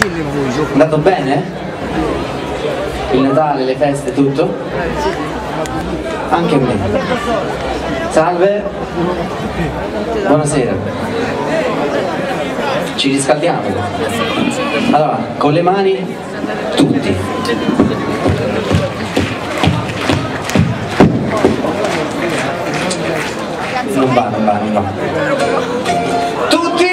Andato bene? Il Natale, le feste, tutto? Anche a me. Salve. Buonasera. Ci riscaldiamo. Allora, con le mani tutti. Non va. Tutti!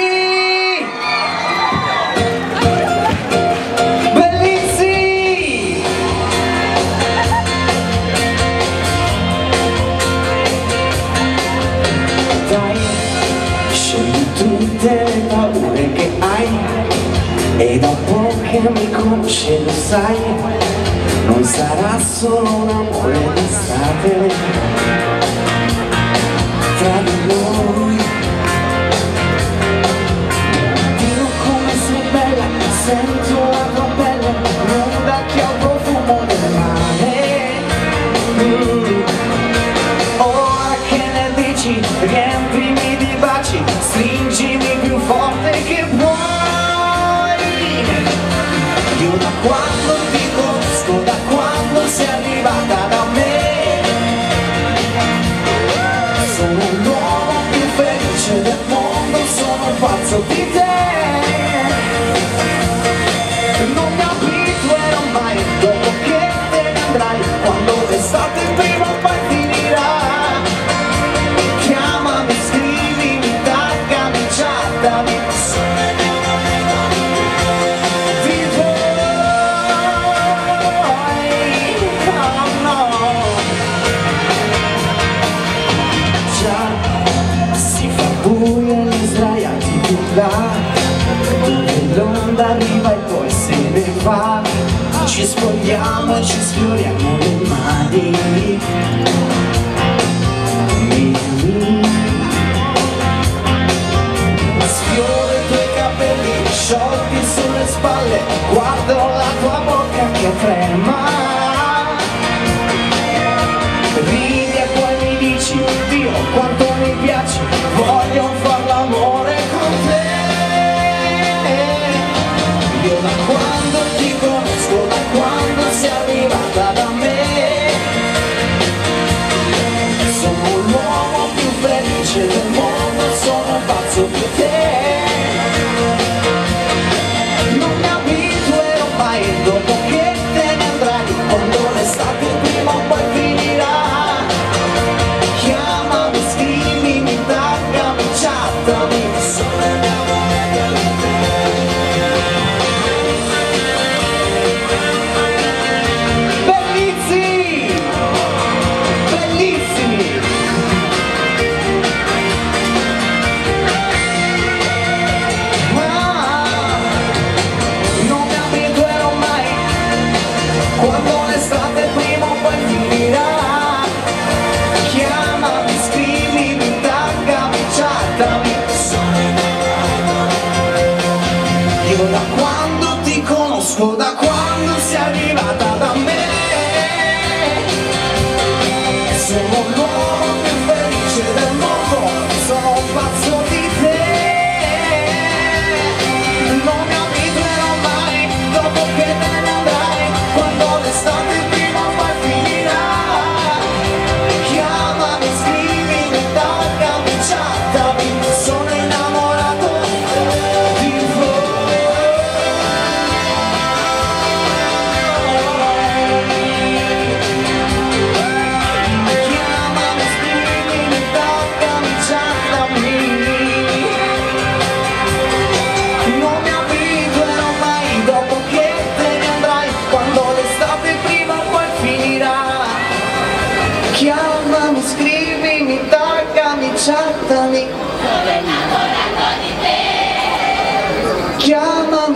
Bellissimi! Dai, scegli tutte le paure che hai e dopo che mi conosci lo sai, non sarà solo un amore d'estate tra di noi. Dio come sei bella, sento la tua pelle, nuda che ho profumo del mare. Ora che ne dici, riempimi di baci, stringimi più forte che vuoi. Io da quando ti conosco, da quando sei arrivata da me, sono l'uomo più felice del mondo, sono pazzo di te. Non mi abituerò mai, dopo che te ne andrai, quando l'estate prima o poi finirà. Chiamami, scrivimi, taggami, chattami, l'onda arriva e poi se ne va, ci spogliamo e ci sfioriamo le mani. Sfioro i tuoi capelli sciolti sulle spalle, guardo la tua bocca che trema, ridi e poi mi dici Dio quanto mi piaci, voglio far l'amore con te. Io da quando ti conosco, da quando sei arrivata da me, sono l'uomo più felice del mondo, sono pazzo di te. Non mi abituerò mai, dopo che te ne andrai, quando l'estate prima o poi finirà. Chiamami, scrivimi, taggami, chattami, sono innamorata di te. Quando l'estate prima o poi finirà. Chiamami, scrivimi, taggami, chattami, sono innamorato. Io da quando ti conosco, da quando sei arrivata da me, sono l'uomo più felice del mondo, sono un pazzo di te. Non mi abituerò mai, dopo che te ne andrai, quando l'estate prima o poi finirà. Chiamami, scrivimi, taggami, chattami, sono innamorato di voi. Chiamami, scrivimi, taggami, chattami. Non mi abituerò mai, dopo che te ne andrai, quando l'estate prima o poi finirà. Chiamami, scrivimi, taggami, chattami, sono innamorato di te. Chiamami.